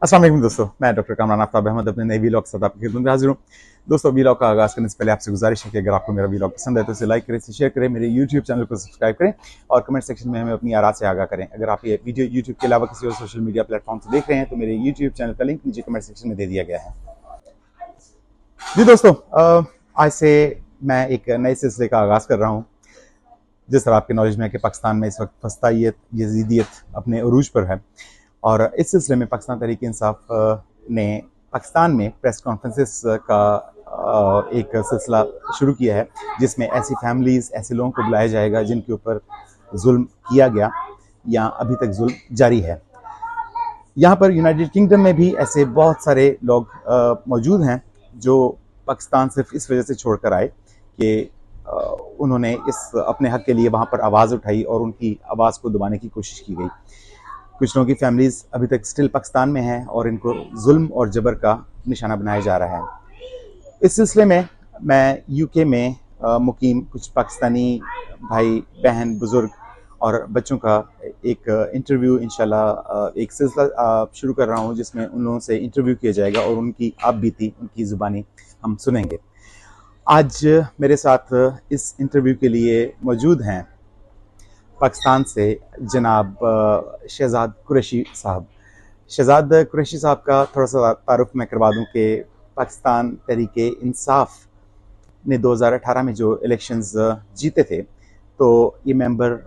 अस्सलाम वालेकुम दोस्तों, मैं डॉक्टर कामरान आफ्ताब अहमद अपने नए वीलॉग के साथ आपकी खिदमत में हाजिर हूँ। दोस्तों, वीलॉग का आगाज़ करने से पहले आपसे गुजारिश है कि अगर आपको मेरा वीलॉग पसंद है तो इसे लाइक करें, इसे शेयर करें, मेरे यूट्यूब चैनल को सब्सक्राइब करें और कमेंट सेक्शन में हमें अपनी आरा से आगाह करें। अगर आप ये वीडियो यूट्यूब के अलावा किसी और सोशल मीडिया प्लेटफॉर्म से देख रहे हैं तो मेरे यूट्यूब चैनल का लिंक नीचे कमेंट सेक्शन में दे दिया गया है। जी दोस्तों, आज से मैं एक नए सिलसिले का आगाज़ कर रहा हूँ। जिस तरह आपकी नॉलेज में है कि पाकिस्तान में इस वक्त फस्तायत यजीदियत अपने अरूज पर है और इस सिलसिले में पाकिस्तान तहरीक इंसाफ ने पाकिस्तान में प्रेस कॉन्फ्रेंसेस का एक सिलसिला शुरू किया है, जिसमें ऐसी फैमिलीज़, ऐसे लोगों को बुलाया जाएगा जिनके ऊपर जुल्म किया गया या अभी तक जुल्म जारी है। यहाँ पर यूनाइटेड किंगडम में भी ऐसे बहुत सारे लोग मौजूद हैं जो पाकिस्तान सिर्फ इस वजह से छोड़ कर आए कि उन्होंने इस अपने हक़ के लिए वहाँ पर आवाज़ उठाई और उनकी आवाज़ को दबाने की कोशिश की गई। कुछ लोगों की फैमिलीज़ अभी तक स्टिल पाकिस्तान में हैं और इनको जुल्म और जबर का निशाना बनाया जा रहा है। इस सिलसिले में मैं यूके में मुकीम कुछ पाकिस्तानी भाई बहन बुज़ुर्ग और बच्चों का एक इंटरव्यू इंशाल्लाह एक सिलसिला शुरू कर रहा हूँ, जिसमें उन लोगों से इंटरव्यू किया जाएगा और उनकी आप बीती, उनकी ज़ुबानी हम सुनेंगे। आज मेरे साथ इस इंटरव्यू के लिए मौजूद हैं पाकिस्तान से जनाब शहजाद कुरैशी साहब। शहजाद कुरैशी साहब का थोड़ा सा तारुफ मैं करवा दूं कि पाकिस्तान तहरीक इंसाफ ने 2018 में जो इलेक्शंस जीते थे तो ये मेंबर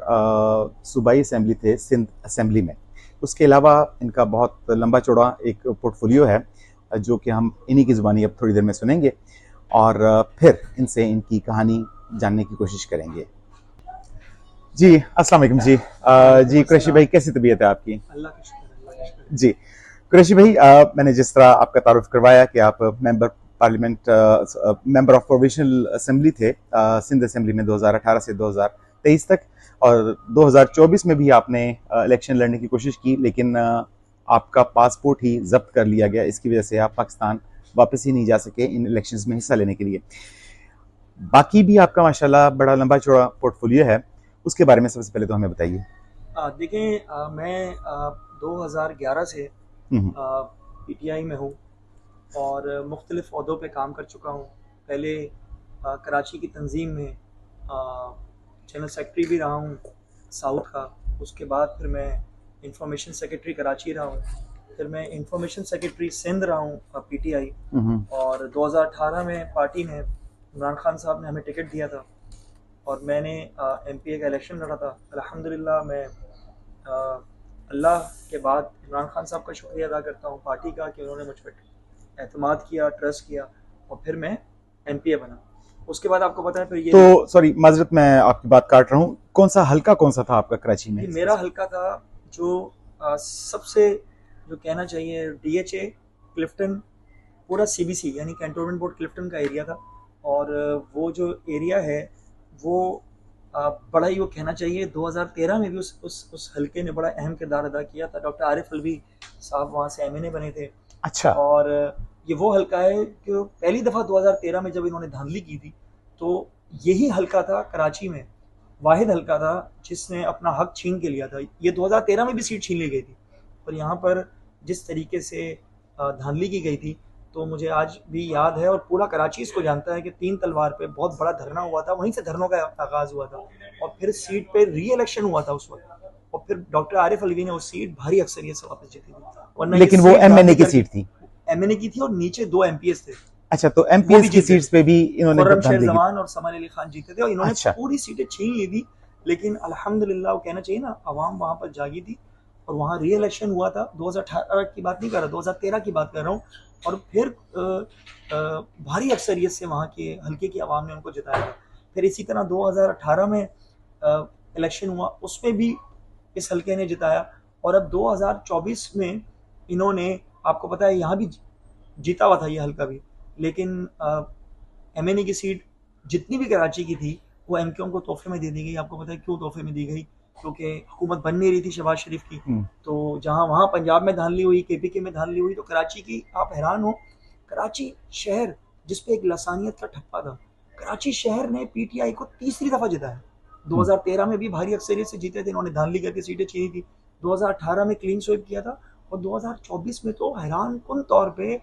सूबाई असम्बली थे, सिंध असम्बली में। उसके अलावा इनका बहुत लंबा चौड़ा एक पोर्टफोलियो है जो कि हम इन्हीं की ज़ुबानी अब थोड़ी देर में सुनेंगे और फिर इनसे इनकी कहानी जानने की कोशिश करेंगे। जी अस्सलाम वालेकुम जी। जी कुरैशी भाई, कैसी तबीयत है आपकी? अल्लाह का शुक्र। जी कुरैशी भाई, मैंने जिस तरह आपका तारुफ करवाया कि आप member parliament, member of provisional assembly थे सिंध असेंबली में 2018 से 2023 तक, और 2024 में भी आपने इलेक्शन लड़ने की कोशिश की, लेकिन आपका पासपोर्ट ही जब्त कर लिया गया। इसकी वजह से आप पाकिस्तान वापस ही नहीं जा सके इन इलेक्शंस में हिस्सा लेने के लिए। बाकी भी आपका माशाल्लाह बड़ा लंबा चौड़ा पोर्टफोलियो है, उसके बारे में सबसे पहले तो हमें बताइए। देखें, मैं 2011 से पीटीआई में हूँ और मुख्तलिफ़ ओहदों पे काम कर चुका हूँ। पहले कराची की तंजीम में जनरल सेक्रेटरी भी रहा हूँ साउथ का। उसके बाद फिर मैं इंफॉर्मेशन सेक्रेटरी कराची रहा हूँ, फिर मैं इंफॉर्मेशन सेक्रेटरी सिंध रहा हूँ पीटीआई। और 2018 में पार्टी ने, इमरान खान साहब ने हमें टिकट दिया था और मैंने एमपीए का इलेक्शन लड़ा था। अल्हम्दुलिल्लाह मैं अल्लाह के बाद इमरान खान साहब का शुक्रिया अदा करता हूँ, पार्टी का, कि उन्होंने मुझ पर एतमाद किया, ट्रस्ट किया और फिर मैं एमपीए बना। उसके बाद आपको पता है फिर ये तो सॉरी माजरत, मैं आपकी बात काट रहा हूँ। कौन सा हल्का कौन सा था आपका कराची में? मेरा हल्का था जो सबसे जो कहना चाहिए डीएचए क्लिफ्टन, पूरा सीबीसी यानी कैंटोनमेंट बोर्ड क्लिफ्टन का एरिया था। और वो जो एरिया है वो बड़ा ही, वो कहना चाहिए 2013 में भी उस हल्के ने बड़ा अहम किरदार अदा किया था। डॉक्टर आरिफ अलवी साहब वहाँ से एमएनए बने थे। अच्छा। और ये वो हल्का है कि पहली दफ़ा 2013 में जब इन्होंने धांधली की थी तो यही हल्का था कराची में, वाहिद हल्का था जिसने अपना हक छीन के लिया था। ये 2013 में भी सीट छीन ली गई थी और यहाँ पर जिस तरीके से धांधली की गई थी तो मुझे आज भी याद है और पूरा कराची इसको जानता है कि 3 तलवार पे बहुत बड़ा धरना हुआ था, वहीं से धरनों का आगाज़ हुआ था और फिर सीट पे री इलेक्शन हुआ था उस वक्त और फिर डॉक्टर आरिफ अलवी ने वो सीट भारी अक्सरियत से वापस जीती थी। लेकिन वो एमएनए की सीट थी? एमएनए की थी और नीचे 2 एमपीएस थे। अच्छा, तो एमपीएस की सीट्स पे भी इन्होंने खुर्रम जमान और समान अली खान जीते थे और इन्होंने अच्छा। पूरी सीटें छीन ली थी। लेकिन अल्हम्दुलिल्लाह वो कहना चाहिए ना, अवाम वहाँ पर जागी थी और वहाँ री इलेक्शन हुआ था। 2018 की बात नहीं कर रहा, 2013 की बात कर रहा हूँ। और फिर भारी अक्सरियत से वहाँ के हल्के की आवाम ने उनको जिताया। फिर इसी तरह 2018 में इलेक्शन हुआ, उसमें भी इस हल्के ने जिताया और अब 2024 में इन्होंने, आपको पता है यहाँ भी जीता हुआ था ये हल्का भी, लेकिन एमएनए की सीट जितनी भी कराची की थी वो एमक्यूएम को तोहफे में दे दी गई। आपको पता है क्यों तोहफे में दी गई? क्योंकि हुकूमत बन नहीं रही थी शहबाज शरीफ की। तो जहाँ वहाँ पंजाब में धांधली हुई, केपीके में धांधली हुई, तो कराची की, आप हैरान हो, कराची शहर जिसपे एक लसानियत का ठप्पा था, कराची शहर ने पीटीआई को तीसरी दफ़ा जिताया। 2013 में भी भारी अक्सरियत से जीते थे, इन्होंने धांधली करके सीटें छीनी थी। 2018 में क्लीन स्वीप किया था और 2024 में तो हैरान कुन तौर पे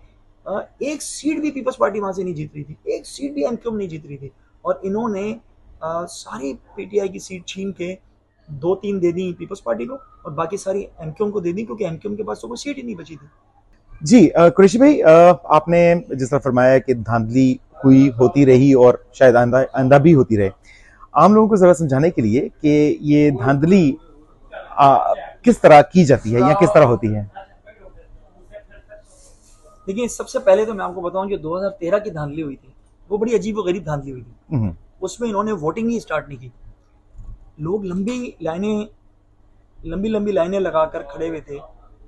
एक सीट भी पीपल्स पार्टी वहां से नहीं जीत रही थी, एक सीट भी एमक्यूएम नहीं जीत रही थी, और इन्होंने सारी पीटीआई की सीट छीन के 2-3 दे दी पीपल्स पार्टी को और बाकी सारी एमक्यूएम को दे दी, क्योंकि एमक्यूएम के पास तो कोई सीट ही नहीं बची थी। जी कुरैशी भाई, आपने जिस तरह फरमाया कि धांधली हुई, होती रही और शायद आंदा आंदा भी होती रहे, आम लोगों को जरा समझाने के लिए कि ये धांधली किस तरह की जाती है या किस तरह होती है। देखिए, सबसे पहले तो मैं आपको बताऊं, जो 2013 की धांधली हुई थी वो बड़ी अजीब व गरीब धांधली हुई थी। उसमें इन्होंने वोटिंग ही स्टार्ट नहीं की, लोग लंबी लंबी लाइनें लगाकर खड़े हुए थे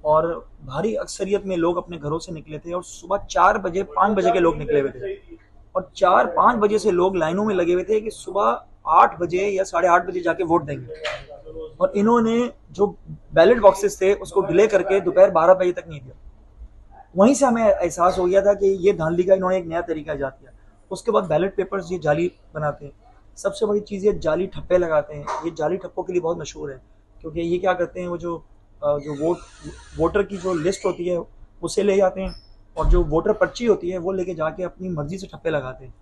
और भारी अक्सरियत में लोग अपने घरों से निकले थे, और सुबह 4 बजे 5 बजे के लोग निकले हुए थे, और 4-5 बजे से लोग लाइनों में लगे हुए थे कि सुबह 8 बजे या 8:30 बजे जाके वोट देंगे, और इन्होंने जो बैलेट बॉक्सेस थे उसको डिले करके दोपहर 12 बजे तक नहीं दिया। वहीं से हमें एहसास हो गया था कि ये धांधली का इन्होंने एक नया तरीका इजाद किया। उसके बाद बैलेट पेपर्स ये जाली बनाते हैं, सबसे बड़ी चीज़ ये जाली ठप्पे लगाते हैं। ये जाली ठप्पों के लिए बहुत मशहूर है, क्योंकि ये क्या करते हैं, वो जो वोटर की जो लिस्ट होती है उसे ले जाते हैं, और जो वोटर पर्ची होती है वो लेके जाके अपनी मर्जी से ठप्पे लगाते हैं।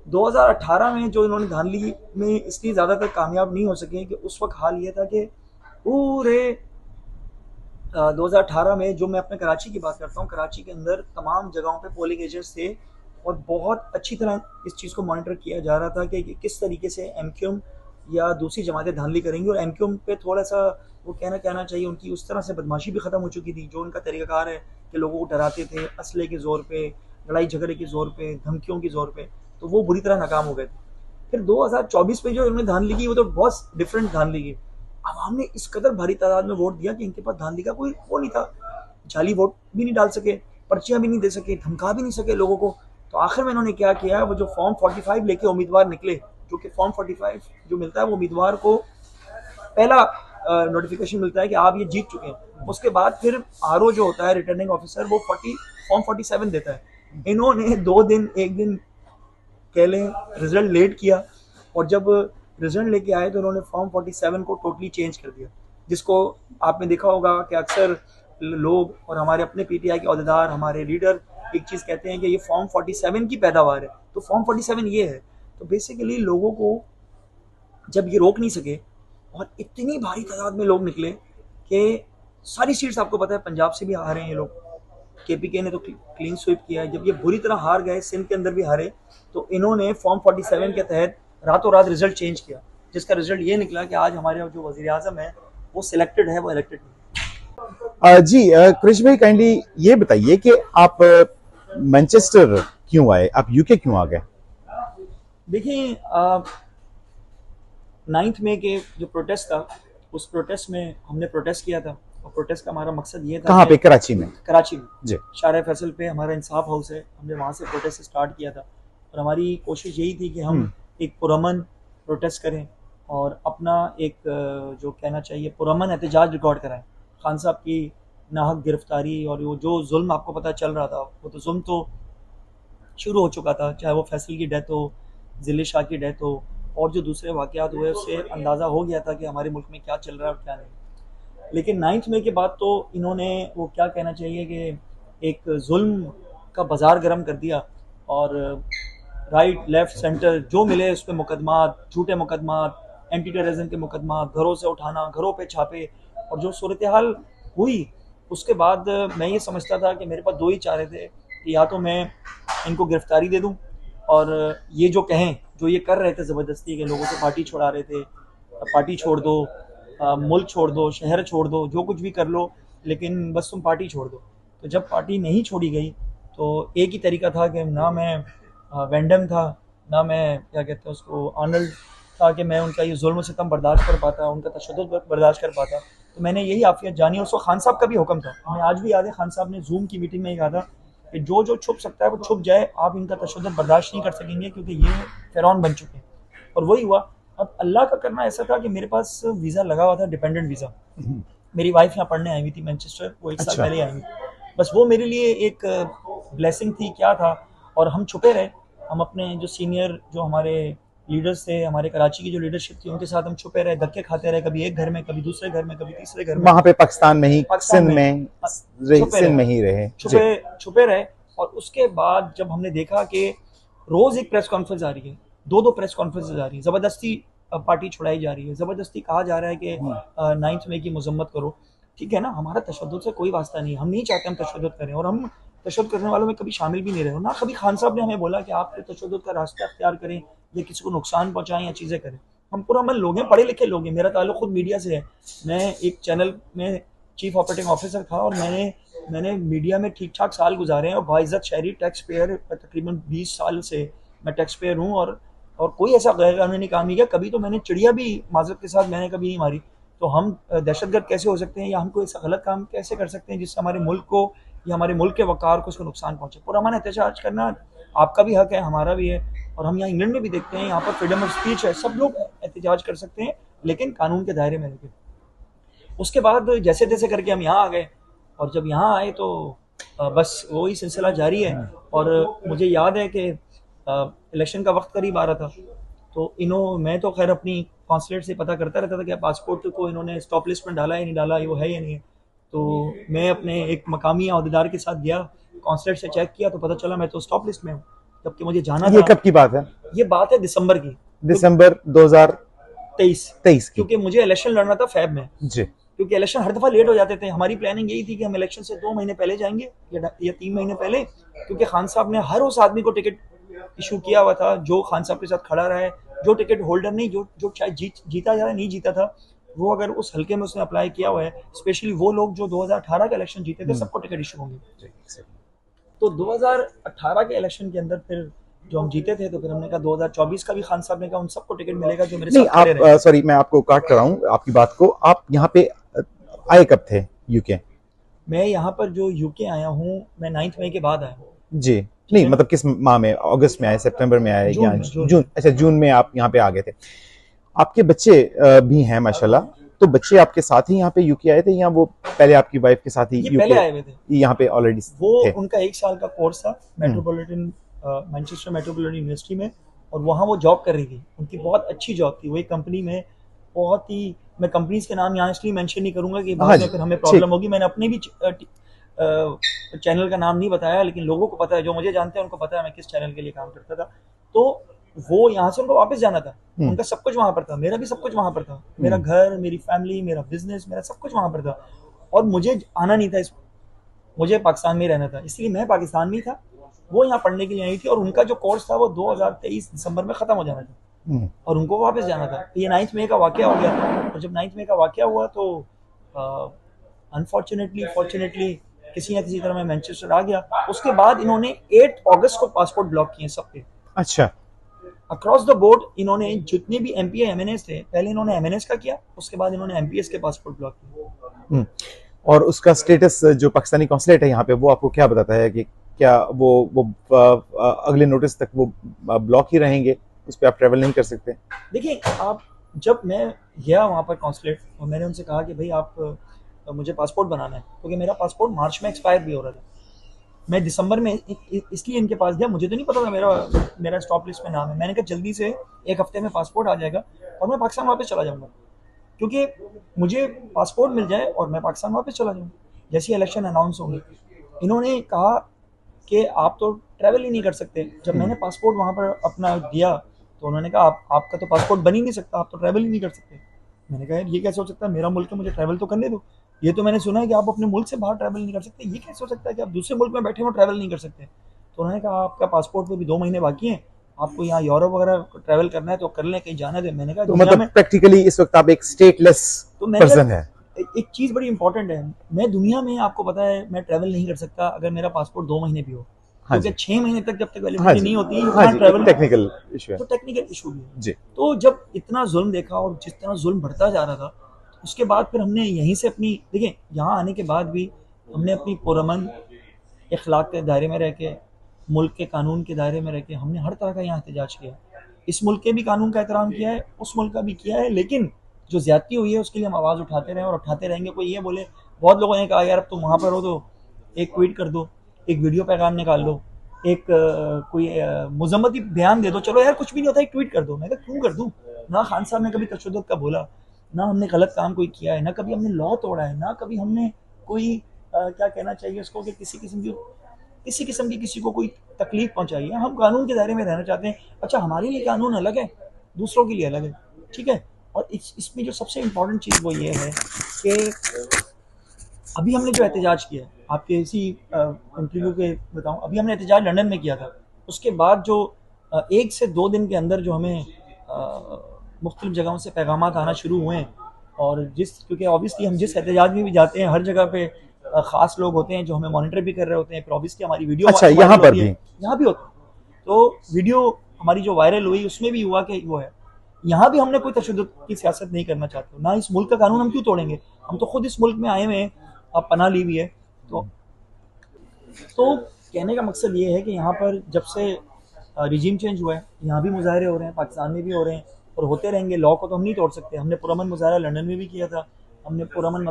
2018 में जो इन्होंने धांधली में इसलिए ज़्यादातर कामयाब नहीं हो सके कि उस वक्त हाल ये था कि पूरे 2018 में, जो मैं अपने कराची की बात करता हूँ, कराची के अंदर तमाम जगहों पे पोलिंग एजेंट्स थे और बहुत अच्छी तरह इस चीज़ को मॉनिटर किया जा रहा था कि किस तरीके से एमक्यूएम या दूसरी जमातें धांधली करेंगी, और एमक्यूएम पे थोड़ा सा वो कहना चाहिए, उनकी उस तरह से बदमाशी भी ख़त्म हो चुकी थी। जो उनका तरीक़ाकार है कि लोगों को डराते थे असले के ज़ोर पे, लड़ाई झगड़े के ज़ोर पे, धमकियों के ज़ोर पे, तो वो बुरी तरह नाकाम हो गए थे। फिर 2024 में जो इन्होंने धांधली की वो तो बहुत डिफरेंट धांधली की। आवाम ने इस कदर भारी तादाद में वोट दिया कि इनके पास धांधली का कोई वो नहीं था, जाली वोट भी नहीं डाल सके, पर्चियां भी नहीं दे सके, धमका भी नहीं सके लोगों को। तो आखिर में इन्होंने क्या किया, वो जो फॉर्म 45 लेके उम्मीदवार निकले, जो कि फॉर्म 45 जो मिलता है वो उम्मीदवार को पहला नोटिफिकेशन मिलता है कि आप ये जीत चुके हैं। उसके बाद फिर आरओ जो होता है, रिटर्निंग ऑफिसर, वो फॉर्म 47 देता है। इन्होंने 2 दिन 1 दिन कह लें रिजल्ट लेट किया, और जब रिजल्ट लेके आए तो उन्होंने फॉर्म 47 को टोटली चेंज कर दिया, जिसको आपने देखा होगा कि अक्सर लोग और हमारे अपने पीटीआई के अहदेदार, हमारे लीडर एक चीज़ कहते हैं कि ये फॉर्म 47 की पैदावार है, तो फॉर्म 47 ये है। तो बेसिकली लोगों को जब ये रोक नहीं सके और इतनी भारी तादाद में लोग निकले कि सारी सीट्स, आपको पता है पंजाब से भी आ रहे हैं ये लोग, केपीके ने तो क्लीन स्वीप किया है, जब ये बुरी तरह हार गए, सिंध के अंदर भी हारे, तो इन्होंने फॉर्म 47 के तहत रातों रात रिजल्ट चेंज किया, जिसका रिजल्ट ये निकला कि आज हमारे जो वज़ीर आज़म है वो सिलेक्टेड है, वो इलेक्टेड नहीं। जी कुरैशी भाई, काइंडली ये बताइए कि आप मैनचेस्टर क्यों आए, आप यूके क्यों आ गए। देखिए, 9 मई के जो प्रोटेस्ट था, उस प्रोटेस्ट में हमने प्रोटेस्ट किया था, और प्रोटेस्ट का हमारा मकसद ये था। कहाँ पे? कराची में? कराची में जी। शारा फैसल पे हमारा इंसाफ हाउस है, हमने वहाँ से प्रोटेस्ट स्टार्ट किया था, और हमारी कोशिश यही थी कि हम एक पुरअमन प्रोटेस्ट करें और अपना एक जो कहना चाहिए पुरअमन एहतजाज रिकॉर्ड कराएं। खान साहब की नाहक गिरफ्तारी और वो जो जुल्म आपको पता चल रहा था, वो तो जुल्म तो शुरू हो चुका था, चाहे वो फैसल की डेथ हो, जिले शाह की डेथ हो, और जो दूसरे वाक़यात हुए, उससे अंदाज़ा हो गया था कि हमारे मुल्क में क्या चल रहा है और क्या नहीं। लेकिन 9 मई के बाद तो इन्होंने वो क्या कहना चाहिए कि एक जुल्म का बाज़ार गर्म कर दिया, और राइट लेफ़्ट सेंटर जो मिले उस पर मुकदमात, झूठे मुकदमात, एंटी टेररिज्म के मुकदमात, घरों से उठाना, घरों पे छापे, और जो सूरत हाल हुई उसके बाद मैं ये समझता था कि मेरे पास 2 ही चारे थे कि या तो मैं इनको गिरफ्तारी दे दूं, और ये जो कहें, जो ये कर रहे थे ज़बरदस्ती के लोगों से पार्टी छुड़ा रहे थे, पार्टी छोड़ दो, मुल्क छोड़ दो, शहर छोड़ दो, जो कुछ भी कर लो, लेकिन बस तुम पार्टी छोड़ दो। तो जब पार्टी नहीं छोड़ी गई तो एक ही तरीका था कि ना मैं वैंडम था, ना मैं क्या कहते हैं उसको आर्नल्ड था, कि मैं उनका ये जुल्म सितम बर्दाश्त कर पाता, उनका तशद्दुद बर्दाश्त कर पाता। तो मैंने यही आफियत जानी, और उसको खान साहब का भी हुक्म था, हमें आज भी याद है, खान साहब ने जूम की मीटिंग में कहा था कि जो जो छुप सकता है वो छुप जाए, आप इनका तशद्दुद बर्दाश्त नहीं कर सकेंगे, क्योंकि ये फ़िरौन बन चुके हैं। और वही हुआ। अब अल्लाह का करना ऐसा था कि मेरे पास वीज़ा लगा हुआ था, डिपेंडेंट वीज़ा। मेरी वाइफ यहाँ पढ़ने आई हुई थी मैनचेस्टर, वो 1 साल पहले आई हुई, बस वो मेरे लिए एक ब्लेसिंग थी, क्या था। और हम छुपे रहे, हम अपने जो सीनियर, जो हमारे लीडर्स थे, हमारे कराची की जो लीडरशिप थी, उनके साथ हम छुपे रहे, धक्के खाते रहे, कभी एक घर में, कभी दूसरे घर में, कभी तीसरे घर में, वहां पे पाकिस्तान में ही, पाकिस्तान सिंध में छुपे सिंध रहे, में ही रहे जी। छुपे रहे। और उसके बाद जब हमने देखा कि रोज एक प्रेस कॉन्फ्रेंस आ रही है, दो प्रेस कॉन्फ्रेंस आ रही है, जबरदस्ती पार्टी छुड़ाई जा रही है, जबरदस्ती कहा जा रहा है कि 9 मई की मजम्मत करो। ठीक है ना, हमारा तशद्दुद से कोई वास्ता नहीं, हम नहीं चाहते हम तशद्दुद करें, और हम तशद्दुद करने वालों में कभी शामिल भी नहीं रहे, ना कभी खान साहब ने हमें बोला कि आप तशद्दुद का रास्ता अख्तियार करें या किसी को नुकसान पहुंचाएं या चीज़ें करें। हम पुरअमल लोग हैं, पढ़े लिखे लोग हैं, मेरा ताल्लुक खुद मीडिया से है। मैं एक चैनल में चीफ ऑपरेटिंग ऑफिसर था, और मैंने मीडिया में ठीक ठाक साल गुजारे हैं, और बाइज्जत शहरी टैक्स पेयर तकरीबन 20 साल से मैं टैक्स पेयर हूँ, और कोई ऐसा गैर कानूनी काम नहीं किया। कभी तो मैंने चिड़िया भी माजरत के साथ मैंने कभी नहीं मारी। तो हम दहशतगर्द कैसे हो सकते हैं, या हम कोई ऐसा गलत काम कैसे कर सकते हैं जिससे हमारे मुल्क को या हमारे मुल्क के वकार को उसको नुकसान पहुंचे। पुरअमन एहतजाज करना आपका भी हक है, हमारा भी है, और हम यहाँ इंग्लैंड में भी देखते हैं, यहाँ पर फ्रीडम ऑफ स्पीच है, सब लोग एहतजाज कर सकते हैं, लेकिन कानून के दायरे में रहकर। उसके बाद जैसे तैसे करके हम यहाँ आ गए, और जब यहाँ आए तो बस वही सिलसिला जारी है। और मुझे याद है कि इलेक्शन का वक्त करीब आ रहा था, तो मैं तो खैर अपनी कॉन्सुलेट से पता करता रहता था कि पासपोर्ट को इन्होंने स्टॉप लिस्ट में डाला है नहीं डाला, वो है या नहीं है। तो मैं अपने एक मकामी अहदेदार के साथ गया, कॉन्सुलेट से चेक किया, तो पता चला मैं तो स्टॉप लिस्ट में हूँ, जबकि मुझे जाना ये था। कब की बात है? ये बात है दिसंबर की, दिसंबर 2023 की क्योंकि मुझे इलेक्शन लड़ना था फेब में जी। क्योंकि इलेक्शन हर दफा लेट हो जाते थे। हमारी प्लानिंग यही थी कि हम इलेक्शन से 2 महीने पहले जाएंगे या 3 महीने पहले, क्योंकि खान साहब ने हर उस आदमी को टिकट इशू किया हुआ था जो खान साहब के साथ खड़ा रहा है, जो टिकट होल्डर नहीं, जो चाहे जीता या नहीं जीता था, वो अगर उस हल्के में उसने अप्लाई किया हुआ है, स्पेशली वो लोग जो 2018 का इलेक्शन जीते थे, सबको टिकट इशू होंगे। तो 2018 के इलेक्शन के अंदर फिर जो हम जीते थे, तो फिर हमने कहा 2024 का भी खान साहब ने कहा उन सबको टिकट मिलेगा जो मेरे साथ खड़े रहे। सॉरी, मैं आपको काट रहा हूँ आपकी बात को। आप यहाँ पे आए कब थे यूके? मैं यहाँ पर जो यूके आया हूँ, मैं 9 मई के बाद आया हूँ जी। नहीं, मतलब किस माह में? अगस्त में आए, सितंबर में आए, या जून? अच्छा, जून में आप यहाँ पे आ गए थे। आपके बच्चे भी हैं माशाल्लाह, तो बच्चे आपके साथ ही यहाँ पे यूके आए थे, या वो पहले आपकी वाइफ के साथ ही ये पहले आए हुए थे? यहाँ पे ऑलरेडी वो थे? उनका 1 साल का कोर्स था मेट्रोपॉलिटन मैनचेस्टर मेट्रोपॉलिटन यूनिवर्सिटी में, और वहाँ वो जॉब कर रही थी। उनकी बहुत अच्छी जॉब थी, वो एक कंपनी में बहुत ही, मैं कंपनीज के नाम यहाँ इसलिए मेंशन नहीं करूंगा कि बाद में फिर हमें प्रॉब्लम होगी। मैंने अपने भी चैनल का नाम नहीं बताया, लेकिन लोगों को पता है, जो मुझे जानते हैं उनको पता है मैं किस चैनल के लिए काम करता था। तो वो यहाँ से उनको वापस जाना था, उनका सब कुछ वहाँ पर था, मेरा भी सब कुछ वहाँ पर था, मेरा घर, मेरी फैमिली, मेरा बिजनेस, मेरा सब कुछ वहाँ पर था, और मुझे आना नहीं था, मुझे पाकिस्तान में रहना था, इसलिए मैं पाकिस्तान में ही था। वो यहाँ पढ़ने के लिए आई थी, और उनका जो कोर्स था वो 2023 दिसंबर में खत्म हो जाना था, और उनको वापस जाना था। तो ये 9 मई का वाकया हो गया, और जब 9 मई का वाकया हुआ तो अनफॉर्चुनेटली फॉर्चुनेटली किसी न किसी तरह मैं मैनचेस्टर आ गया। उसके बाद इन्होंने 8 अगस्त को पासपोर्ट ब्लॉक किए सबके। अच्छा। अक्रॉस द बोर्ड इन्होंने जितने भी एमपी एमएनएस थे, पहले इन्होंने एमएनएस का किया, उसके बाद इन्होंने एमपीएस के पासपोर्ट ब्लॉक किए। और उसका स्टेटस जो पाकिस्तानी कॉन्सुलेट है यहाँ पे, वो आपको क्या बताता है कि क्या वो अगले नोटिस तक वो ब्लॉक ही रहेंगे, उस पर आप ट्रेवल नहीं कर सकते? देखिए, आप, जब मैं गया वहाँ पर कॉन्सुलेट, और मैंने उनसे कहा कि भाई आप मुझे पासपोर्ट बनाना है, क्योंकि मेरा पासपोर्ट मार्च में एक्सपायर भी हो रहा था। मैं दिसंबर में इसलिए इनके पास गया, मुझे तो नहीं पता था मेरा स्टॉप लिस्ट में नाम है। मैंने कहा जल्दी से 1 हफ्ते में पासपोर्ट आ जाएगा और मैं पाकिस्तान वापस चला जाऊँगा, क्योंकि मुझे पासपोर्ट मिल जाए और मैं पाकिस्तान वापस चला जाऊँ जैसे इलेक्शन अनाउंस होंगे। इन्होंने कहा कि आप तो ट्रैवल ही नहीं कर सकते। जब मैंने पासपोर्ट वहाँ पर अपना दिया तो उन्होंने कहा आपका तो पासपोर्ट बन ही नहीं सकता, आप तो ट्रैवल ही नहीं कर सकते। मैंने कहा ये कैसे हो सकता है, मेरा मुल्क है, मुझे ट्रैवल तो करने दो। ये तो मैंने सुना है कि आप अपने मुल्क से बाहर ट्रैवल नहीं कर सकते, ये कैसे हो सकता है कि आप दूसरे मुल्क में बैठे हो ट्रैवल नहीं कर सकते। तो उन्होंने कहा आपका पासपोर्ट में भी 2 महीने बाकी हैं, आपको यहाँ यूरोप वगैरह ट्रैवल करना है तो कर लें, कहीं जाना है। मैंने कहा तो मतलब प्रैक्टिकली इस वक्त आप एक स्टेटलेस पर्सन है। एक चीज़ बड़ी इंपॉर्टेंट है, मैं दुनिया में, आपको पता है, मैं ट्रैवल नहीं कर सकता अगर मेरा पासपोर्ट 2 महीने भी हो, क्योंकि 6 महीने तक जब तक वैलिडिटी नहीं होती ट्रैवल, टेक्निकल इशू है, तो टेक्निकल इशू भी है जी। तो जब इतना जुल्म देखा और जिस तरह जुल्म बढ़ता जा रहा था, उसके बाद फिर हमने यहीं से अपनी, देखिए यहाँ आने के बाद भी हमने अपनी पुरअमन इखलाक के दायरे में रह के, मुल्क के कानून के दायरे में रह के, हमने हर तरह का यहाँ एहतजाज किया। इस मुल्क के भी कानून का एहतराम किया है, उस मुल्क का भी किया है, लेकिन जो ज्यादती हुई है उसके लिए हम आवाज़ उठाते रहे और उठाते रहेंगे। कोई ये बोले, बहुत लोगों ने कहा यार अब तुम वहाँ पर हो तो एक ट्वीट कर दो, एक वीडियो पैगाम निकाल लो, एक कोई मुजम्मती बयान दे दो, चलो यार कुछ भी नहीं होता, एक ट्वीट कर दो। मैं कहा क्यों कर दूं? ना खान साहब ने कभी तशद्दुद का बोला, ना हमने गलत काम कोई किया है, ना कभी हमने लॉ तोड़ा है, ना कभी हमने कोई क्या कहना चाहिए उसको कि किसी किस्म की किसी को कोई तकलीफ पहुंचाई है। हम कानून के दायरे में रहना चाहते हैं। अच्छा, हमारे लिए कानून अलग है, दूसरों के लिए अलग है, ठीक है। और इसमें जो सबसे इम्पोर्टेंट चीज़ वो ये है कि अभी हमने जो एहतजाज किया है, आपके इसी इंटरव्यू के बताऊं, अभी हमने एहतजाज लंदन में किया था। उसके बाद जो 1 से 2 दिन के अंदर जो हमें मुख्तलिफ जगहों से पैगाम आना शुरू हुए हैं, और क्योंकि ऑब्वियसली हम जिस एहतजाज में भी जाते हैं, हर जगह पे खास लोग होते हैं जो हमें मॉनिटर भी कर रहे होते हैं, फिर ऑब्वियसली हमारी वीडियो अच्छा, यहाँ पर भी यहाँ भी होता है। तो वीडियो हमारी जो वायरल हुई उसमें भी हुआ कि वो है, यहाँ भी हमने कोई तशद्दुद की सियासत नहीं करना चाहते। ना इस मुल्क का कानून हम क्यों तोड़ेंगे? हम तो खुद इस मुल्क में आए हुए हैं, अब पनाह ली हुई है। तो कहने का मकसद ये है कि यहाँ पर जब से रिजीम चेंज हुआ है, यहाँ भी मुजाहरे हो रहे हैं, पाकिस्तान में भी हो रहे हैं और होते रहेंगे। लॉ को तो हम नहीं तोड़ सकते। हमने पुरअमन मुजाहरा लंदन में भी किया था, हमने पुरअमन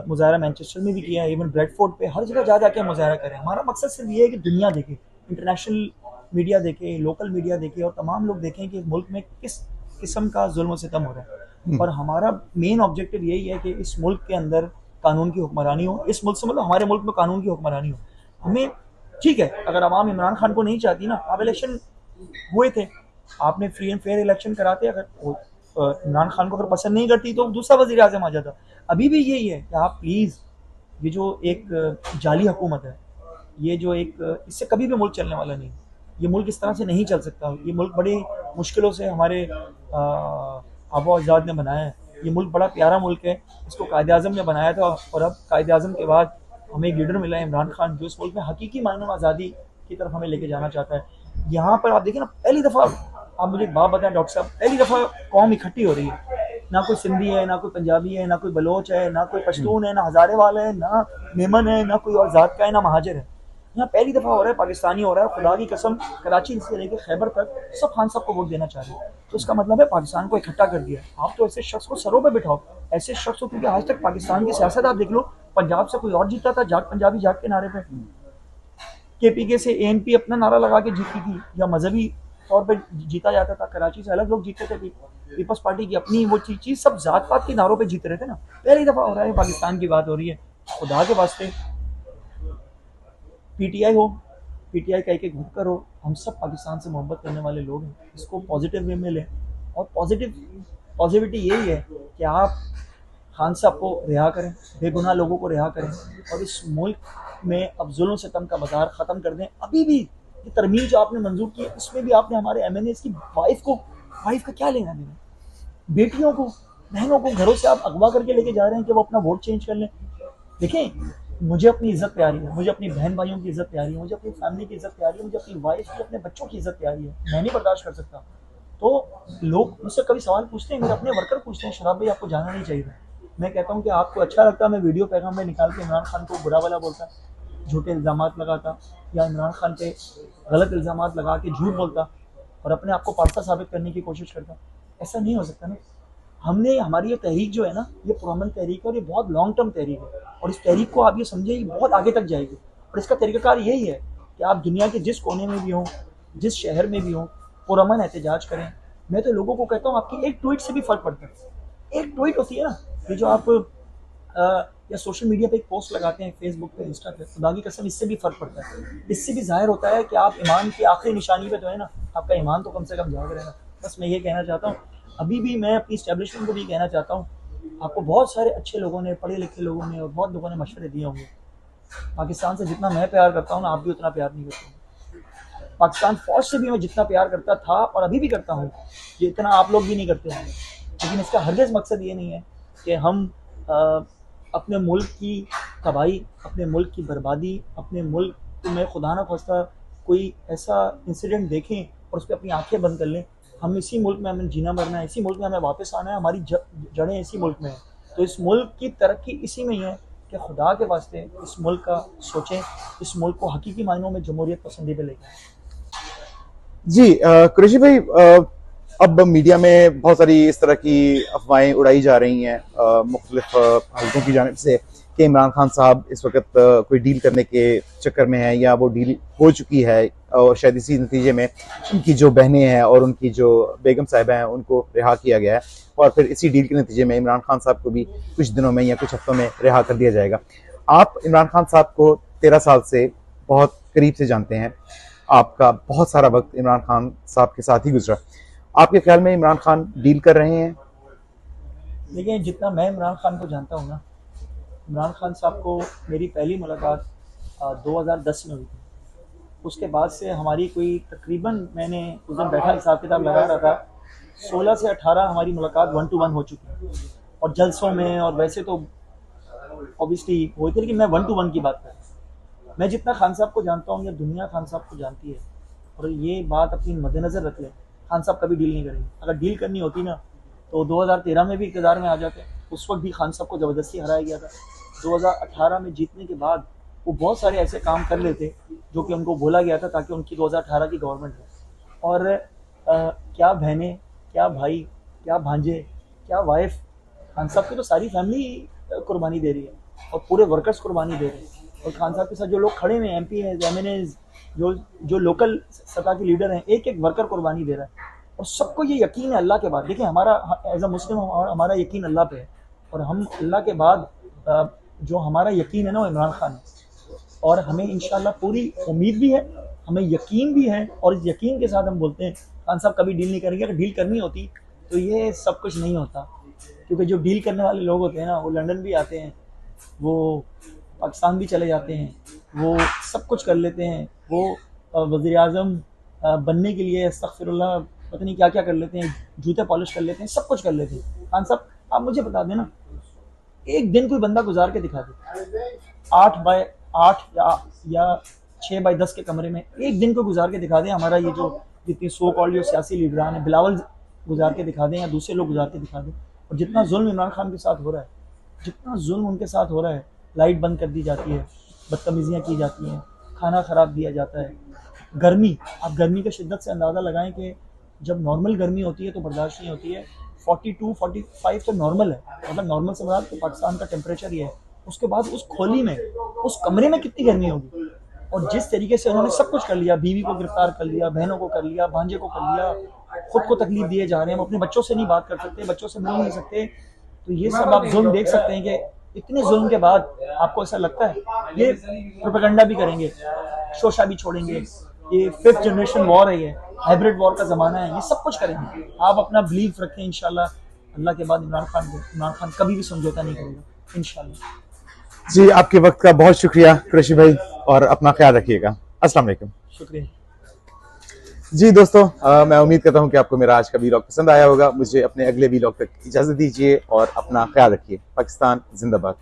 मुजाहरा मैनचेस्टर में भी किया है, इवन ब्रेडफोर्ड पे, हर जगह जा जाके मुजाहरा करें। हमारा मकसद सिर्फ ये है कि दुनिया देखे, इंटरनेशनल मीडिया देखे, लोकल मीडिया देखे, और तमाम लोग देखें कि मुल्क में किस किस्म का जुल्म सितम हो रहा है। और हमारा मेन ऑब्जेक्टिव यही है कि इस मुल्क के अंदर कानून की हुक्मरानी हो। इस मुल्क से मतलब हमारे मुल्क में कानून की हुक्मरानी हो। हमें ठीक है, अगर आवाम इमरान खान को नहीं चाहती ना, आप इलेक्शन हुए थे, आपने फ्री एंड फेयर इलेक्शन कराते, अगर इमरान खान को अगर पसंद नहीं करती तो दूसरा वज़ीर आज़म आ जाता। अभी भी यही है कि आप प्लीज़, ये जो एक जाली हुकूमत है, ये जो एक इससे कभी भी मुल्क चलने वाला नहीं। ये मुल्क इस तरह से नहीं चल सकता। ये मुल्क बड़ी मुश्किलों से हमारे आबा अजदाद ने बनाया है। ये मुल्क बड़ा प्यारा मुल्क है, इसको कायद आज़म ने बनाया था, और अब कायद आज़म के बाद हमें एक लीडर मिला है इमरान खान, जो इस मुल्क में हकीकी मायनों में आज़ादी की तरफ हमें लेके जाना चाहता है। यहाँ पर आप देखिए ना, पहली दफ़ा, आप मुझे एक बात बताएं डॉक्टर साहब, पहली दफ़ा कौम इकट्ठी हो रही है। ना कोई सिंधी है, ना कोई पंजाबी है, ना कोई बलोच है, ना कोई पश्तून है, ना हज़ारे वाला है, ना मेमन है, ना कोई और ज़ात का है, ना महाजर है। यहाँ पहली दफ़ा हो रहा है, पाकिस्तानी हो रहा है। खुदा की कसम, कराची से लेकर खैबर तक सब खान साहब को वोट देना चाह रहे हैं। तो इसका मतलब है पाकिस्तान को इकट्ठा कर दिया। आप तो ऐसे शख्स को सरों पे बिठाओ, ऐसे शख्स को, क्योंकि आज तक पाकिस्तान की सियासत आप देख लो, पंजाब से कोई और जीता था, जाट पंजाबी जाट के नारे पे, KPK से ANP अपना नारा लगा के जीती थी, या मजहबी तौर पर जीता जाता था। कराची से अलग लोग जीतते थे, पीपल्स पार्टी की अपनी वो चीज़, सब जात पात के नारों पे जीत रहे थे ना। पहली दफ़ा हो रहा है, पाकिस्तान की बात हो रही है। खुदा के वास्ते, PTI हो, PTI कह के घूम कर हो, हम सब पाकिस्तान से मोहब्बत करने वाले लोग हैं। इसको पॉजिटिव वे में लें, और पॉजिटिविटी यही है कि आप खान साहब को रिहा करें, बेगुनाह लोगों को रिहा करें, और इस मुल्क में अब जुल्म सितम का बाजार ख़त्म कर दें। अभी भी ये तरमीम जो आपने मंजूर की है, इसमें भी आपने हमारे MNAs की वाइफ का क्या लेना देना? बेटियों को, बहनों को घरों से आप अगवा करके लेके जा रहे हैं कि वो अपना वोट चेंज कर लें। देखें, मुझे अपनी इज्जत प्यारी है, मुझे अपनी बहन भाइयों की इज्जत प्यारी है, मुझे अपनी फैमिली की इज्जत प्यारी है, मुझे अपनी वाइफ की, अपने बच्चों की इज्जत प्यारी है। मैं नहीं बर्दाश्त कर सकता। तो लोग मुझसे कभी सवाल पूछते हैं, मेरे अपने वर्कर पूछते हैं, शराब भाई आपको जाना नहीं चाहिए। मैं कहता हूँ कि आपको अच्छा लगता है मैं वीडियो पैगाम में निकाल के इमरान खान को बुरा वाला बोलता, झूठे इल्ज़ाम लगाता, या इमरान खान पे गलत इल्ज़ाम लगा के झूठ बोलता और अपने आप को पारसा साबित करने की कोशिश करता? ऐसा नहीं हो सकता ना। हमारी ये तहरीक जो है ना, ये पुरअमन तहरीक है, और ये बहुत लॉन्ग टर्म तहरीक है, और इस तहरीक को आप ये समझिए बहुत आगे तक जाएगी। और इसका तरीक़ाकार यही है कि आप दुनिया के जिस कोने में भी हों, जिस शहर में भी हों, पुरअमन एहतजाज करें। मैं तो लोगों को कहता हूँ, आपकी एक ट्वीट से भी फ़र्क पड़ता है। एक ट्वीट होती है ना, ये जो आप या सोशल मीडिया पे एक पोस्ट लगाते हैं, फेसबुक पे, इंस्टा पे, खुदा की कसम इससे भी फ़र्क पड़ता है। इससे भी ज़ाहिर होता है कि आप ईमान की आखिरी निशानी पे तो है ना, आपका ईमान तो कम से कम जाग रहे ना। बस मैं ये कहना चाहता हूँ। अभी भी मैं अपनी इस्टेब्लिशमेंट को भी कहना चाहता हूँ, आपको बहुत सारे अच्छे लोगों ने, पढ़े लिखे लोगों ने, और बहुत लोगों ने मशवरे दिए होंगे। पाकिस्तान से जितना मैं प्यार करता हूँ ना, आप भी उतना प्यार नहीं करते। पाकिस्तान फौज से भी मैं जितना प्यार करता था और अभी भी करता हूँ, ये इतना आप लोग भी नहीं करते हैं। लेकिन इसका हरगिज़ मकसद ये नहीं है कि हम अपने मुल्क की तबाही, अपने मुल्क की बर्बादी, अपने मुल्क में खुदा न खास्ता कोई ऐसा इंसिडेंट देखें और उस पर अपनी आंखें बंद कर लें। हम इसी मुल्क में हमें जीना मरना है, इसी मुल्क में हमें वापस आना है, हमारी जड़ें इसी मुल्क में हैं। तो इस मुल्क की तरक्की इसी में ही है कि खुदा के वास्ते इस मुल्क का सोचें, इस मुल्क को हकीकी मायनों में जमहूरियत पसंदी पे लेकर आएं। जी कुरैशी भाई, अब मीडिया में बहुत सारी इस तरह की अफवाहें उड़ाई जा रही हैं मुख्तलिफ हल्कों की जानिब से कि इमरान खान साहब इस वक्त कोई डील करने के चक्कर में है या वो डील हो चुकी है और शायद इसी नतीजे में उनकी जो बहनें हैं और उनकी जो बेगम साहिबा हैं उनको रिहा किया गया है और फिर इसी डील के नतीजे में इमरान खान साहब को भी कुछ दिनों में या कुछ हफ्तों में रिहा कर दिया जाएगा। आप इमरान खान साहब को 13 साल से बहुत करीब से जानते हैं, आपका बहुत सारा वक्त इमरान खान साहब के साथ ही गुजरा। आपके ख्याल में इमरान खान डील कर रहे हैं? देखिए, जितना मैं इमरान खान को जानता हूँ ना, इमरान खान साहब को मेरी पहली मुलाकात 2010 में हुई थी। उसके बाद से हमारी कोई तकरीबन, मैंने उस दिन बैठा हिसाब किताब लगा रहा था, 16 से 18 हमारी मुलाकात 1 to 1 हो चुकी है और जलसों में और वैसे तो ऑब्वियसली हुई थी, लेकिन मैं 1 to 1 की बात कर रहा हूँ। मैं जितना खान साहब को जानता हूँ या दुनिया खान साहब को जानती है, और ये बात अपनी मद्देनज़र रख ले, खान साहब कभी डील नहीं करेंगे। अगर डील करनी होती ना तो 2013 में भी इक़्तिदार में आ जाते, उस वक्त भी खान साहब को ज़बरदस्ती हराया गया था। 2018 में जीतने के बाद वो बहुत सारे ऐसे काम कर लेते जो कि उनको बोला गया था ताकि उनकी 2018 की गवर्नमेंट हो। और क्या बहनें, क्या भाई, क्या भांजे, क्या वाइफ, खान साहब की तो सारी फैमिली कुर्बानी दे रही है और पूरे वर्कर्स कुर्बानी दे रहे हैं। और खान साहब के साथ जो लोग खड़े हुए हैं, MP हैं, MNAs, जो लोकल सतह के लीडर हैं, एक एक वर्कर कुर्बानी दे रहा है और सबको ये यकीन है अल्लाह के बाद। देखिए, हमारा एज अ मुस्लिम हमारा यकीन अल्लाह पे है और हम अल्लाह के बाद जो हमारा यकीन है ना, वो इमरान खान है। और हमें इंशाल्लाह पूरी उम्मीद भी है, हमें यकीन भी है और इस यकीन के साथ हम बोलते हैं खान साहब कभी डील नहीं करेंगे। अगर डील करनी होती तो ये सब कुछ नहीं होता, क्योंकि जो डील करने वाले लोग होते हैं ना, वो लंदन भी आते हैं, वो पाकिस्तान भी चले जाते हैं, वो सब कुछ कर लेते हैं, वो वज़ीर आज़म बनने के लिए अस्तग़फिरुल्लाह पता नहीं क्या क्या कर लेते हैं, जूते पॉलिश कर लेते हैं, सब कुछ कर लेते हैं। खान साहब, आप मुझे बता देना, एक दिन कोई बंदा गुजार के दिखा दे 8 बाय 8 या 6 बाय 10 के कमरे में, एक दिन को गुजार के दिखा दें। हमारा ये जो जितनी सो कॉल्ड जो सियासी लीडरान है, बिलावल गुजार के दिखा दें या दूसरे लोग गुजार के दिखा दें। और जितना जुल्म इमरान खान के साथ हो रहा है, जितना जुल्म उनके साथ हो रहा है, लाइट बंद कर दी जाती है, बदतमीजियाँ की जाती हैं, खाना ख़राब दिया जाता है, गर्मी, आप गर्मी की शिद्दत से अंदाज़ा लगाएं कि जब नॉर्मल गर्मी होती है तो बर्दाश्त नहीं होती है, 42-45 तो नॉर्मल है, मतलब नॉर्मल से मुराद तो पाकिस्तान का टेम्परेचर ही है। उसके बाद उस खोली में, उस कमरे में कितनी गर्मी होगी। और जिस तरीके से उन्होंने सब कुछ कर लिया, बीवी को गिरफ्तार कर लिया, बहनों को कर लिया, भांजे को कर लिया, खुद को तकलीफ दिए जा रहे हैं, हम अपने बच्चों से नहीं बात कर सकते, बच्चों से मिल नहीं सकते। तो ये सब आप जुल्म देख सकते हैं कि इतने जुल्म के बाद आपको ऐसा लगता है ये प्रोपेगेंडा भी करेंगे, शोशा भी छोड़ेंगे, ये 5th जनरेशन वॉर है, ये हाइब्रिड वॉर का ज़माना है, ये सब कुछ करेंगे। आप अपना बिलीव रखें, इंशाल्लाह अल्लाह के बाद इमरान खान कभी भी समझौता नहीं करेगा, इंशाल्लाह। जी, आपके वक्त का बहुत शुक्रिया कुरैशी भाई और अपना ख्याल रखिएगा। अस्सलाम वालेकुम। शुक्रिया जी दोस्तों, मैं उम्मीद करता हूँ कि आपको मेरा आज का वीलॉग पसंद आया होगा। मुझे अपने अगले वीलॉग तक इजाज़त दीजिए और अपना ख्याल रखिए। पाकिस्तान जिंदाबाद।